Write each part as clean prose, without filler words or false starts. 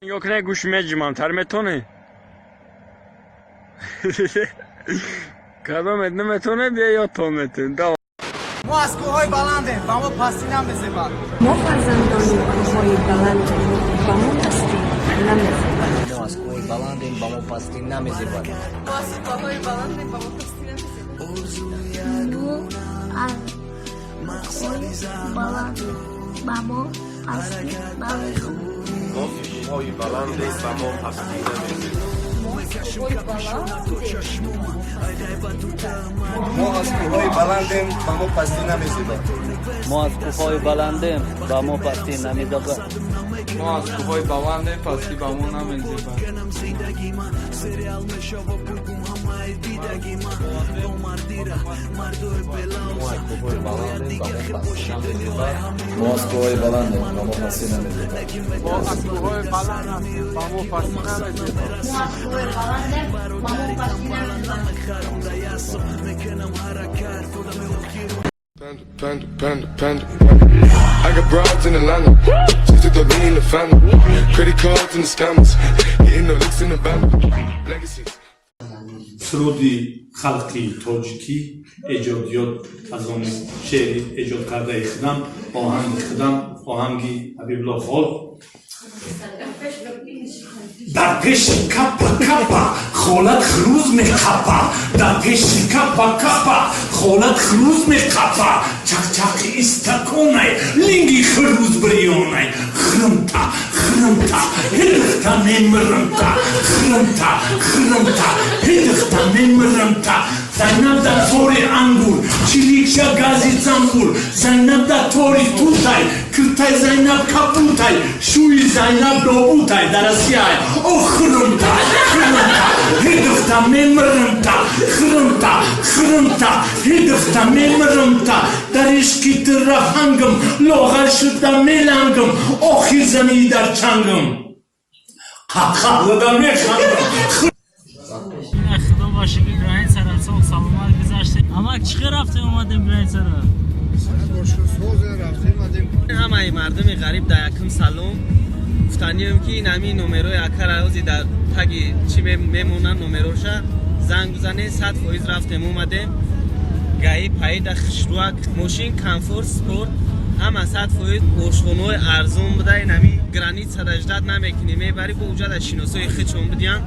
Yok ne guşmecimam termetoni. Kadam etne metone biye ya tometin. Tamam. ما از کوههای بلندیم و ما پستی نمیزیبن ما فرزندان کوههای بلندیم و ما پستی نمیزیبند. ما از کوه بلندیم با ما پستی نمیزیبند. ما از کوههای بلندیم و ما پستی نمیزیبند. کوههای بلندیم و ما پستی نمیزیبند. ما از کوههای بلندیم و ما پستی نمیزیبن ما از کوه بلندیم با ما پستی نمیزیبند. ما از کوه بلندیم پستی با ما نمیزیبند. ما از کوه بلندیم با ما پستی نمیزیبند. ما از کوه بلندیم با ما پستی نمیزیبند. Panda. I got broads in Atlanta, just to throw me in the family. Credit cards and the scammers, getting no licks in the band. Legacies. سرودی خلقی توجیکی ایجادیات از آن شعری ایجاد کرده خدم آهنگی حبیب الله خال در پیش کپا خالت خروز می خپا در پیش کپا خالت خروز می خپا چق استکونه لینگی خروز بریونه خرمتا هدختا نمرمتا خرمتا هدختا نمرمتا زینب در توری انگور چلیکشا گازی زنبور زینب در توری توتای کرتای زینب کپوتای شوی زینب دوبوتای در اسیای او خرمتا هدختا نمرمتا خرمتا هدختا نمرمتا در عشقی ترفنگم لاغر شده میلنگم آخی زنی در چنگم حقا زده میخندم خدا باشه که برای سر سال سلامت گذشته اما چه رفته اومدیم برای سر همه مردم غریب در یکم سلام گفتنیم که این همین نمره اکر عوضی در تگی چی میمونن نمروشه زنگ بزنه 100% رفتیم اومدیم گاهی پایی در خشتوک ماشین کمفورت سپورت همه 100% باشخونه‌های ارزون بوده این همی گرانیت 118 نمیکنی میبری با اوجا در شناسای خیچون بدیم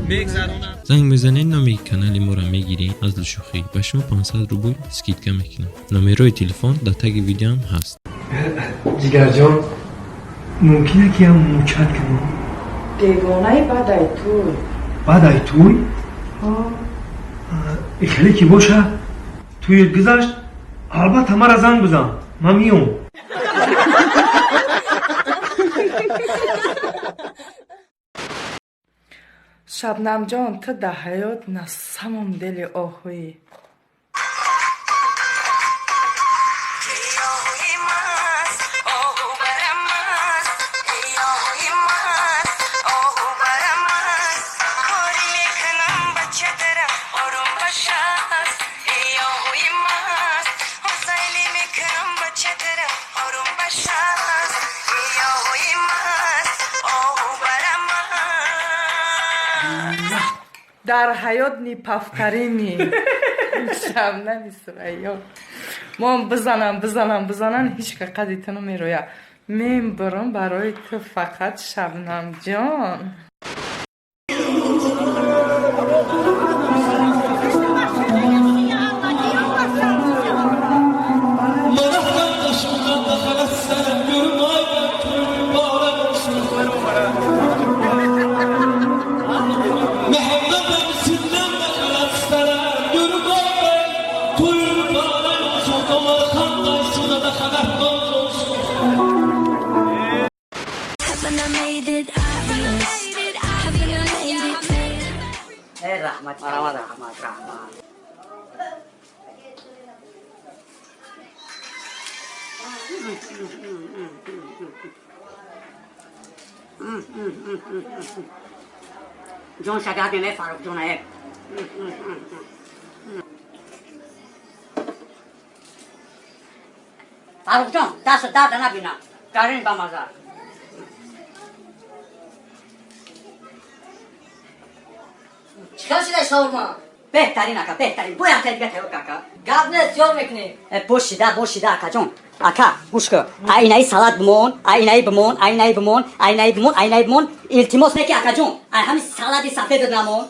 میگذرونم زنگ بزنین نامی کانال ما را میگیرین از دلشوخی و شما 500 روبل اسکیدکا میکنم. نمره تلفن در تگ ویدیو هم هست. جگر جان ممکنه که هم موچت کنم دیوانه بعد توی اخلی که باشه توی گذشت البته مرا زنگ بزن من میام شبنم جان تو در حیات نسمم دل آهویی در حیات نی پفترینی شبنم سریا ما بزنن هیچ که قدیت نمیروید من برم برای تو فقط شبنم جان رحمت جون شکر دیمه فاروق جونه فاروق جون دست درد نبینم کارین با مزار چیکار شده شاورما؟ بهترین اکا بهترین باید تدبیر تیو کاکا گابنه زیور میکنی بوشیده اکا جون اکا گوش کن اینایی سالاد بمون اینایی بمون التماس نکی اکا جون همین سالادی سفید نمون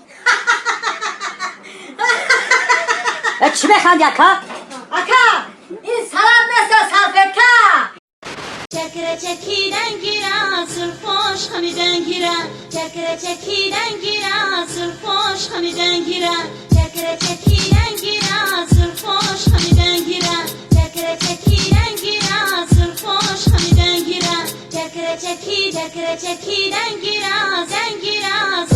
چی بخندی اکا؟ اکا این سالاد مثل سلفکا چکره چکیدن گیرن سرخوش خمیدن گیرن چکره چکیدن گیرن سرخوش خمیدن گیرن چکره چکیدن گیرن سرخوش خمیدن گیرن چکره چکیدن گیرن سرخوش خمیدن گیرن چکره چکیدن گیرن زن گیرن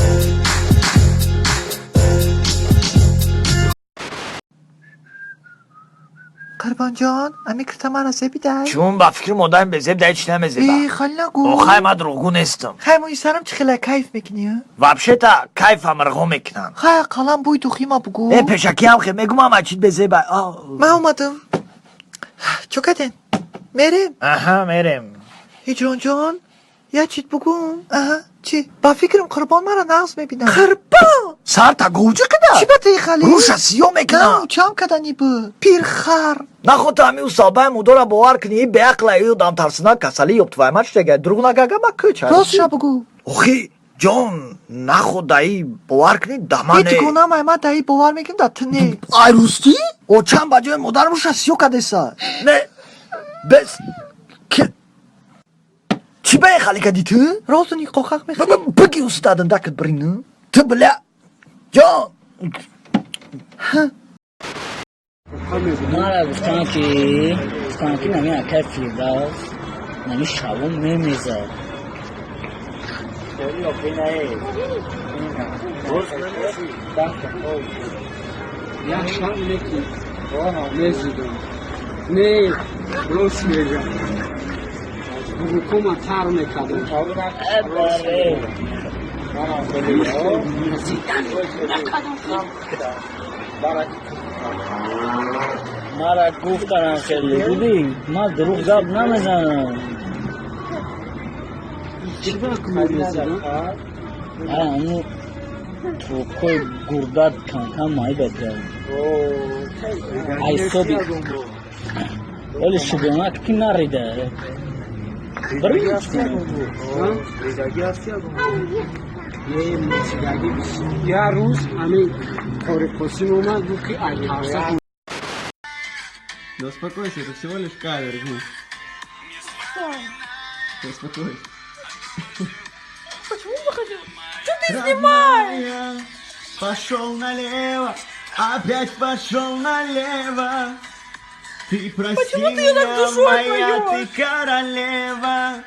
قربان جان امی کرتا مرا زبی دای چون با فکر مدام به زب دای چی نمیزه ای خیلی نگو اوخای من دروغو نیستم خیلی سرم چه خیلی کیف میکنی وابشه تا کیف هم رغو میکنن خیلی قلم بوی دوخی ما بگو ای پشکی هم خیلی میگم هم اچید به زب من اومدم چوکتن میریم آها میریم هجران جان یا چیت بگم چی با فکرم قربان مرا نقص میبینم قربان سر تا گوجه کده چی بطه خالی روش سیو میکنم نه چام کدنی بو پیر خر نخود تا همی اصابه مدورا باور کنی به عقل ایو دام ترسنا کسالی یوب توی مچ دیگه دروغ نگاگه ما کچه راست شا بگو اوخی جان نخود دایی باور کنی دمانه هیچ گونه ما دایی باور میکنم دا تو نه ایروستی؟ او چند بجای مدر روش سیو کده سا نه بس که چی به خالی کدی تو؟ رازونی قاقق میخوای بگی استادن دکت برینه تو بله جان ما را گفتن که نمی اکر فیرداز نمی شبون میمیزد نه روز میگم بگو تر میکردم ما را گفتن خیلی بودی ما دروغ زب نمیزنم چی بکنی اونو توکوی گرداد کانکان مایی بکرم ای صبی ولی شبیمت کی نریده یه روز همین کار قسیم اومد بود که ای ترسه No успокойся, это всего лишь кавер, ну. Успокойся. Почему вы хотите? Что ты снимаешь? Пошел налево, опять пошел налево. Ты прости меня, моя ты королева.